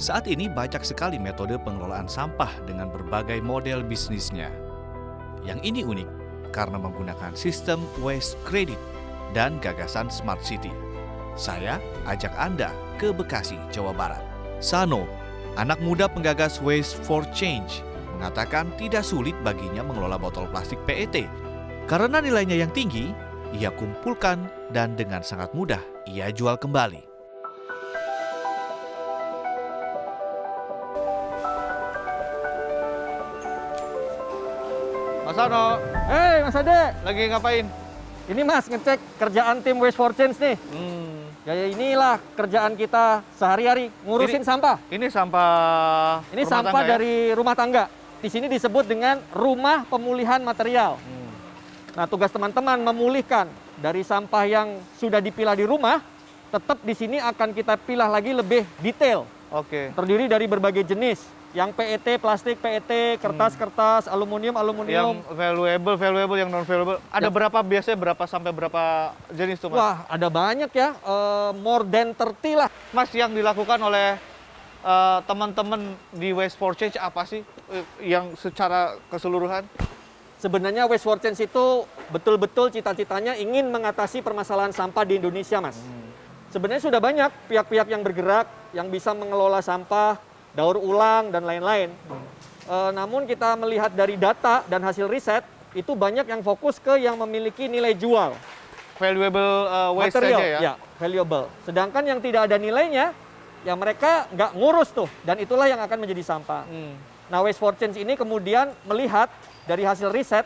Saat ini banyak sekali metode pengelolaan sampah dengan berbagai model bisnisnya. Yang ini unik karena menggunakan sistem waste credit dan gagasan smart city. Saya ajak Anda ke Bekasi, Jawa Barat. Sano, anak muda penggagas Waste for Change, mengatakan tidak sulit baginya mengelola botol plastik PET. Karena nilainya yang tinggi, ia kumpulkan dan dengan sangat mudah ia jual kembali. Mas Ano, Hei Mas Ade, lagi ngapain? ini Mas ngecek kerjaan tim Waste for Change nih. Ya inilah kerjaan kita sehari-hari, ngurusin sampah. Ini sampah. Ini rumah sampah tangga ya? dari rumah tangga. Di sini disebut dengan rumah pemulihan material. Nah, tugas teman-teman memulihkan dari sampah yang sudah dipilah di rumah, tetap di sini akan kita pilah lagi lebih detail. Oke. Terdiri dari berbagai jenis. Yang PET, plastik PET, kertas-kertas, aluminium, Yang valuable, yang non valuable. Ada berapa biasanya sampai berapa jenis tuh, Mas? Wah, ada banyak ya. More than 30 lah. Mas, yang dilakukan oleh teman-teman di Waste for Change apa sih yang secara keseluruhan? Sebenarnya Waste for Change itu betul-betul cita-citanya ingin mengatasi permasalahan sampah di Indonesia, Mas. Sebenarnya sudah banyak pihak-pihak yang bergerak, yang bisa mengelola sampah, daur ulang, dan lain-lain. Namun kita melihat dari data dan hasil riset, itu banyak yang fokus ke yang memiliki nilai jual. Valuable waste Material, saja ya? Ya, valuable. Sedangkan yang tidak ada nilainya, ya mereka nggak ngurus tuh, dan itulah yang akan menjadi sampah. Nah, Waste for Change ini kemudian melihat dari hasil riset,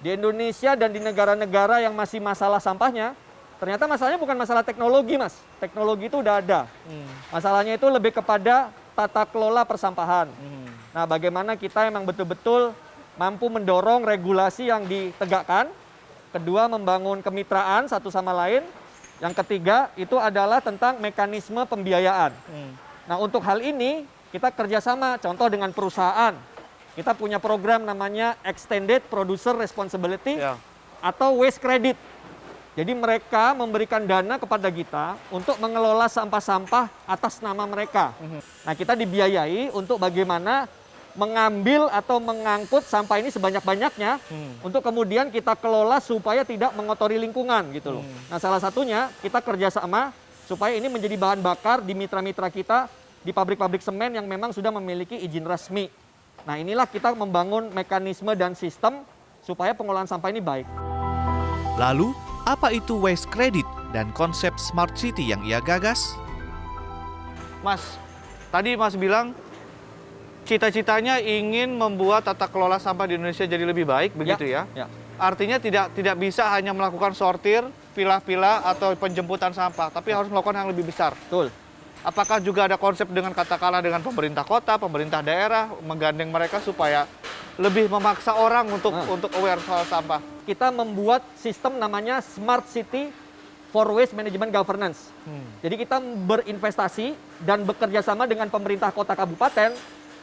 di Indonesia dan di negara-negara yang masih masalah sampahnya, ternyata masalahnya bukan masalah teknologi, Mas. Teknologi itu udah ada. Masalahnya itu lebih kepada tata kelola persampahan. Nah, bagaimana kita memang betul-betul mampu mendorong regulasi yang ditegakkan. Kedua, membangun kemitraan satu sama lain. Yang ketiga, itu adalah tentang mekanisme pembiayaan. Nah, untuk hal ini, kita kerjasama, contoh dengan perusahaan. Kita punya program namanya Extended Producer Responsibility atau Waste Credit. Jadi mereka memberikan dana kepada kita untuk mengelola sampah-sampah atas nama mereka. Nah, kita dibiayai untuk bagaimana mengambil atau mengangkut sampah ini sebanyak-banyaknya untuk kemudian kita kelola supaya tidak mengotori lingkungan gitu loh. Nah, salah satunya kita kerjasama supaya ini menjadi bahan bakar di mitra-mitra kita di pabrik-pabrik semen yang memang sudah memiliki izin resmi. Nah, inilah kita membangun mekanisme dan sistem supaya pengolahan sampah ini baik. Lalu, apa itu waste credit dan konsep smart city yang ia gagas? Mas, tadi Mas bilang cita-citanya ingin membuat tata kelola sampah di Indonesia jadi lebih baik, begitu ya? Ya. Artinya tidak bisa hanya melakukan sortir, pilah-pilah atau penjemputan sampah, tapi harus melakukan yang lebih besar. Betul. Apakah juga ada konsep dengan katakanlah dengan pemerintah kota, pemerintah daerah, menggandeng mereka supaya lebih memaksa orang untuk aware soal sampah? Kita membuat sistem namanya Smart City for Waste Management Governance. Jadi kita berinvestasi dan bekerja sama dengan pemerintah kota kabupaten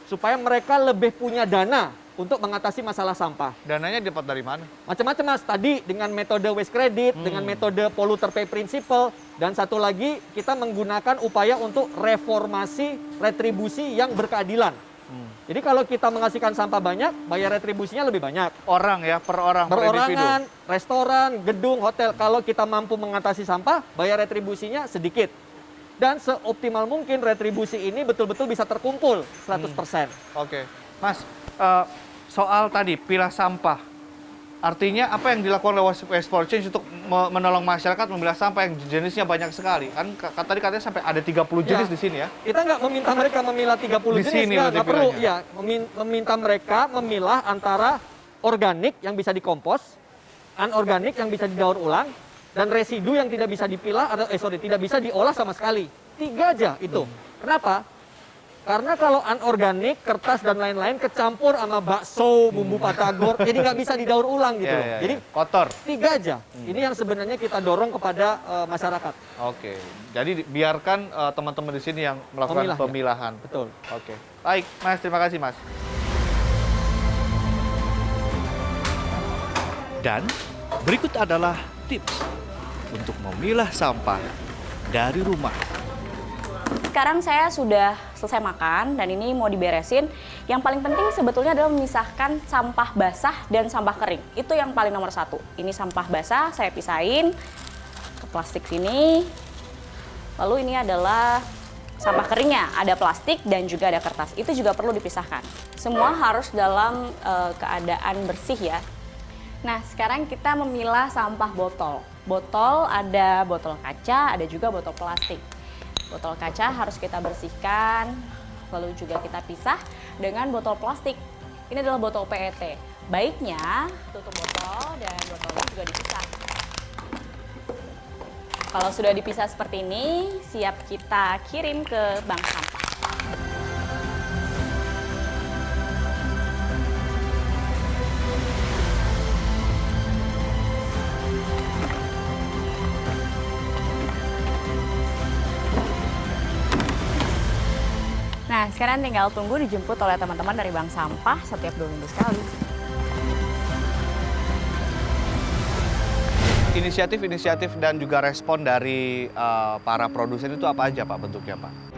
supaya mereka lebih punya dana untuk mengatasi masalah sampah. Dananya dapat dari mana? Macam-macam, Mas. Tadi dengan metode waste credit, dengan metode polluter pay principle, dan satu lagi kita menggunakan upaya untuk reformasi retribusi yang berkeadilan. Jadi kalau kita menghasilkan sampah banyak, bayar retribusinya lebih banyak. Orang ya, per orang, per individu. Perorangan, restoran, gedung, hotel. Kalau kita mampu mengatasi sampah, bayar retribusinya sedikit. Dan seoptimal mungkin retribusi ini betul-betul bisa terkumpul 100%. Oke. Mas, soal tadi pilah sampah. Artinya apa yang dilakukan oleh Waste for Change untuk menolong masyarakat memilah sampah yang jenisnya banyak sekali? Kan tadi katanya sampai ada 30 jenis di sini ya? Kita nggak meminta mereka memilah 30 Di jenis, sini nggak perlu. pilihnya. Ya, meminta mereka memilah antara organik yang bisa dikompos, anorganik yang bisa didaur ulang, dan residu yang tidak bisa dipilah atau tidak bisa diolah sama sekali. 3 aja itu. Kenapa? Karena kalau anorganik, kertas dan lain-lain kecampur sama bakso, bumbu patagor, jadi nggak bisa didaur ulang gitu. Ya. Jadi kotor. 3 aja. Ini yang sebenarnya kita dorong kepada masyarakat. Oke. Jadi biarkan teman-teman di sini yang melakukan pemilahan. Betul. Oke. Baik, Mas. Terima kasih, Mas. Dan berikut adalah tips untuk memilah sampah dari rumah. sekarang saya sudah selesai makan dan ini mau diberesin. Yang paling penting sebetulnya adalah memisahkan sampah basah dan sampah kering. Itu yang paling nomor satu. Ini sampah basah saya pisahin ke plastik sini. Lalu ini adalah sampah keringnya, ada plastik dan juga ada kertas. Itu juga perlu dipisahkan. Semua harus dalam keadaan bersih ya. Nah, sekarang kita memilah sampah botol. Botol ada botol kaca, ada juga botol plastik. Botol kaca harus kita bersihkan, lalu juga kita pisah dengan botol plastik. Ini adalah botol PET. Baiknya tutup botol dan botolnya juga dipisah. Kalau sudah dipisah seperti ini, siap kita kirim ke bank sampah. Nah, sekarang tinggal tunggu dijemput oleh teman-teman dari bank sampah setiap 2 minggu sekali. Inisiatif-inisiatif dan juga respon dari para produsen itu apa aja Pak bentuknya Pak?